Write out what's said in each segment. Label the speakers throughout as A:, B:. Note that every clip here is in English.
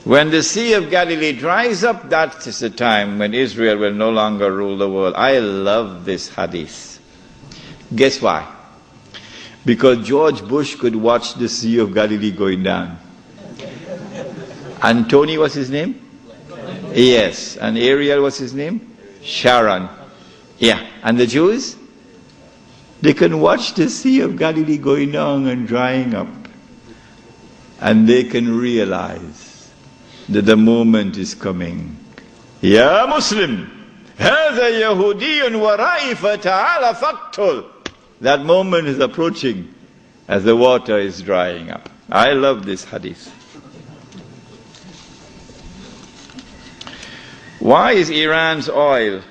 A: When the Sea of Galilee dries up, that is the time when Israel will no longer rule the world. I love this hadith. Guess why? Because George Bush could watch the Sea of Galilee going down. And Tony, what's his name? Yes. And Ariel, what's his name? Sharon. Yeah. And the Jews? They can watch the Sea of Galilee going down and drying up. And they can realize that the moment is coming. Ya Muslim, هذا يهودي ورائي فتعال فاقتل. That moment is approaching as the water is drying up. I love this hadith. Why is Iran's oil?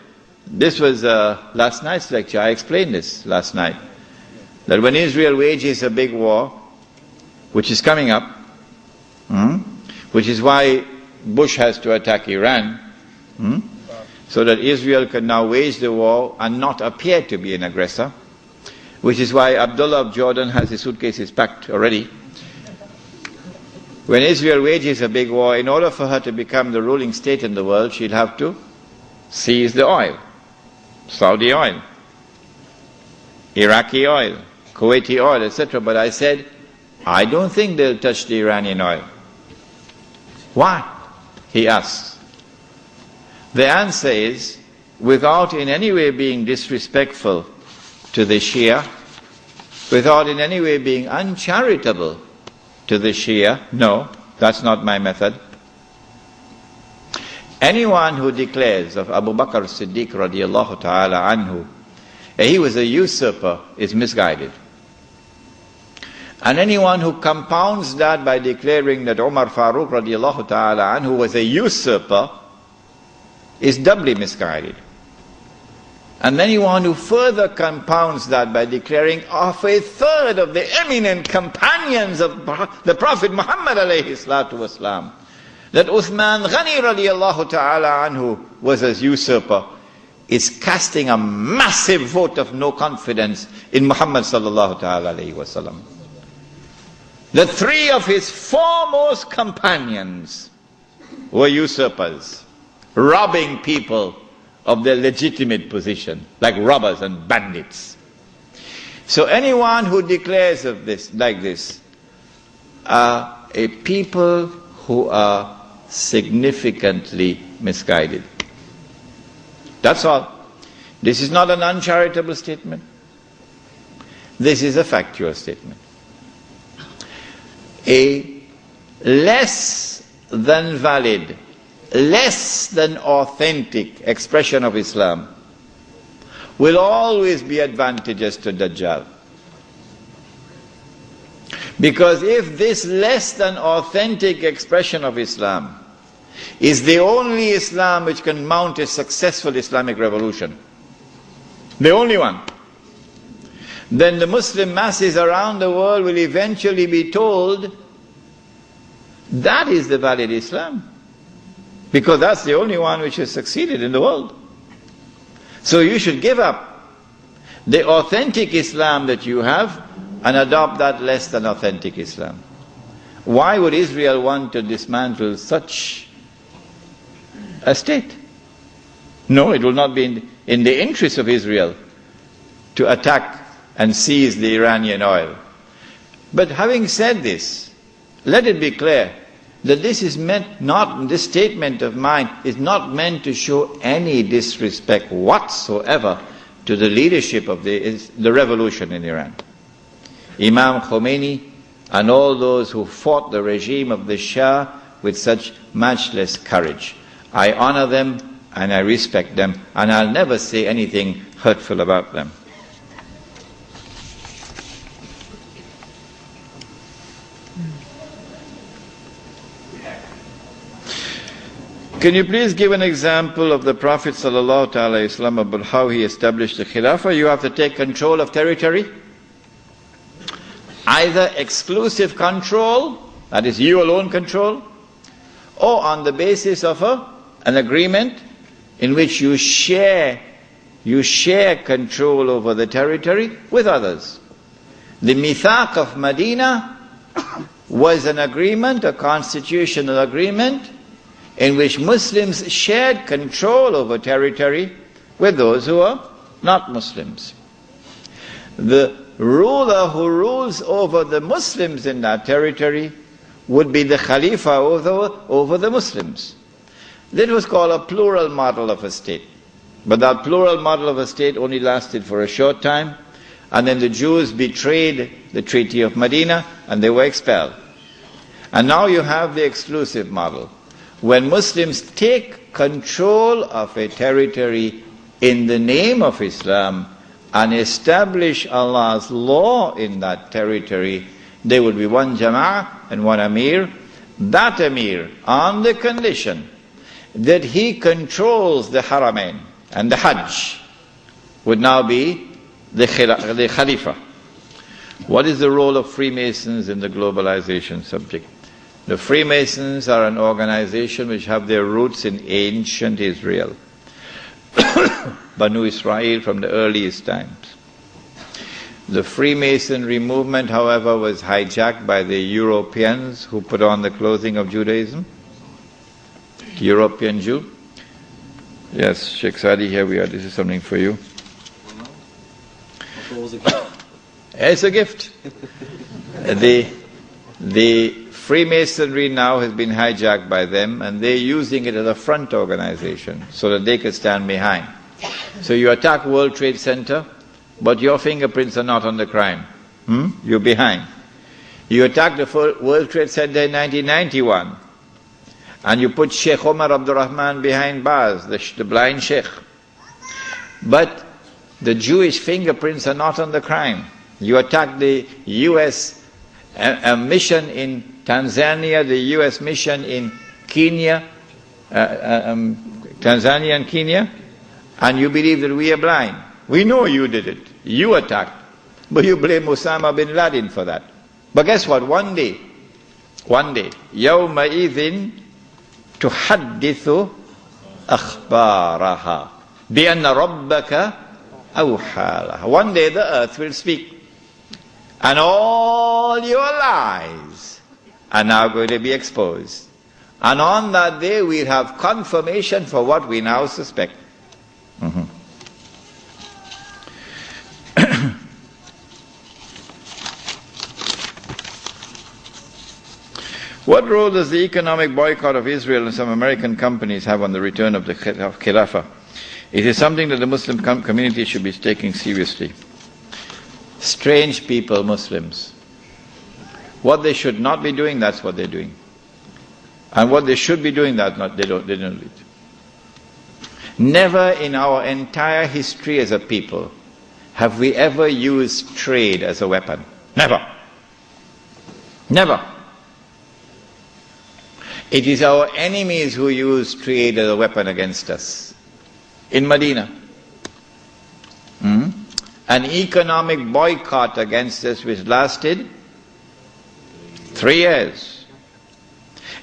A: This was last night's lecture. I explained this last night. That when Israel wages a big war, which is coming up, which is why Bush has to attack Iran, so that Israel can now wage the war and not appear to be an aggressor, which is why Abdullah of Jordan has his suitcases packed already. When Israel wages a big war, in order for her to become the ruling state in the world, she'll have to seize the oil. Saudi oil, Iraqi oil, Kuwaiti oil, etc. But I said, I don't think they'll touch the Iranian oil. Why? He asks. The answer is, without in any way being disrespectful to the Shia, without in any way being uncharitable to the Shia, no, that's not my method. Anyone who declares of Abu Bakr Siddiq radiallahu ta'ala anhu, he was a usurper, is misguided. And anyone who compounds that by declaring that Umar Farooq radiallahu ta'ala anhu was a usurper, is doubly misguided. And anyone who further compounds that by declaring of a third of the eminent companions of the Prophet Muhammad alayhi salatu wasalam, that Uthman Ghani radiallahu ta'ala anhu was a usurper, is casting a massive vote of no confidence in Muhammad sallallahu ta'ala alayhi wasallam. The three of his foremost companions were usurpers, robbing people of their legitimate position, like robbers and bandits. So anyone who declares of this, like this, are a people who are significantly misguided. That's all. This is not an uncharitable statement. This is a factual statement. A less than valid, less than authentic expression of Islam will always be advantageous to Dajjal. Because if this less than authentic expression of Islam is the only Islam which can mount a successful Islamic revolution, the only one, then the Muslim masses around the world will eventually be told that is the valid Islam. Because that's the only one which has succeeded in the world. So you should give up the authentic Islam that you have and adopt that less than authentic Islam. Why would Israel want to dismantle such a state? No, it will not be in the interest of Israel to attack and seize the Iranian oil. But having said this, let it be clear that this is meant not, this statement of mine is not meant to show any disrespect whatsoever to the leadership of the revolution in Iran. Imam Khomeini and all those who fought the regime of the Shah with such matchless courage. I honor them and I respect them, and I'll never say anything hurtful about them. Can you please give an example of the Prophet ﷺ about how he established the Khilafah? You have to take control of territory. Either exclusive control, that is you alone control, or on the basis of an agreement in which you share control over the territory with others. The Mithaq of Medina was an agreement, a constitutional agreement, in which Muslims shared control over territory with those who are not Muslims. The ruler who rules over the Muslims in that territory would be the Khalifa over the Muslims. That was called a plural model of a state. But that plural model of a state only lasted for a short time, and then the Jews betrayed the Treaty of Medina and they were expelled. And now you have the exclusive model. When Muslims take control of a territory in the name of Islam and establish Allah's law in that territory, there will be one Jama'ah and one Amir. That Amir, on the condition that he controls the Haramain and the Hajj, would now be the Khalifa. What is the role of Freemasons in the globalization subject? The Freemasons are an organization which have their roots in ancient Israel. Banu Israel from the earliest times. The Freemasonry movement, however, was hijacked by the Europeans who put on the clothing of Judaism. European Jew. Yes, Sheikh Sadi, here we are. This is something for you. It's a gift. The Freemasonry now has been hijacked by them, and they're using it as a front organization so that they can stand behind. So you attack World Trade Center, but your fingerprints are not on the crime. You're behind. You attack the World Trade Center in 1991, and you put Sheikh Omar Abdurrahman behind bars, the blind sheikh. But the Jewish fingerprints are not on the crime. You attack the U.S. mission in Tanzania, the U.S. mission in Kenya, Tanzania and Kenya, and you believe that we are blind. We know you did it. You attacked. But you blame Osama bin Laden for that. But guess what? One day, يَوْمَئِذٍ تُحَدِّثُ أَخْبَارَهَا بِأَنَّ رَبَّكَ أَوْحَى لَهَا. One day the earth will speak. And all your lies are now going to be exposed. And on that day we'll have confirmation for what we now suspect. What role does the economic boycott of Israel and some American companies have on the return of the Khilafah? It is something that the Muslim community should be taking seriously. Strange people, Muslims. What they should not be doing, that's what they're doing. And what they should be doing, they don't do it. Never in our entire history as a people have we ever used trade as a weapon. Never. Never. It is our enemies who use trade as a weapon against us. In Medina, an economic boycott against us which lasted 3 years.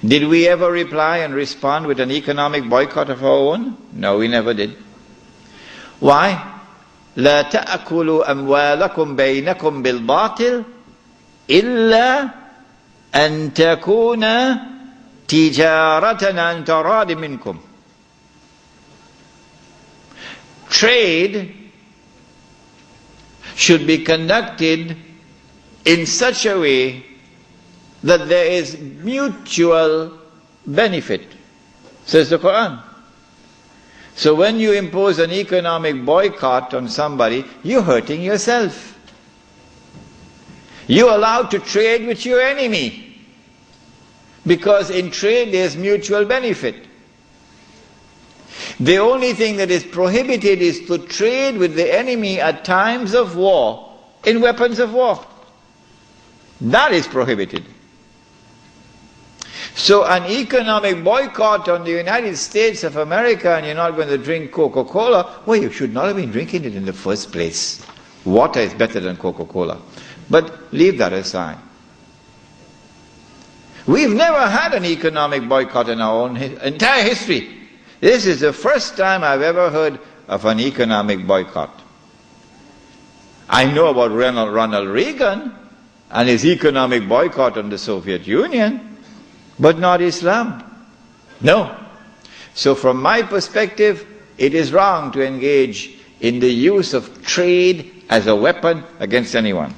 A: Did we ever reply and respond with an economic boycott of our own? No, we never did. Why? لا تأكلوا أموالكم بينكم بالباطل إلا أن تكون تجارة عن تراض منكم. Trade should be conducted in such a way that there is mutual benefit, says the Quran. So when you impose an economic boycott on somebody, you're hurting yourself. You're allowed to trade with your enemy, because in trade there's mutual benefit. The only thing that is prohibited is to trade with the enemy at times of war, in weapons of war. That is prohibited. So an economic boycott on the United States of America, and you're not going to drink Coca-Cola, well, you should not have been drinking it in the first place. Water is better than Coca-Cola. But leave that aside. We've never had an economic boycott in our own entire history. This is the first time I've ever heard of an economic boycott. I know about Ronald Reagan, and his economic boycott on the Soviet Union, but not Islam. No. So from my perspective, it is wrong to engage in the use of trade as a weapon against anyone.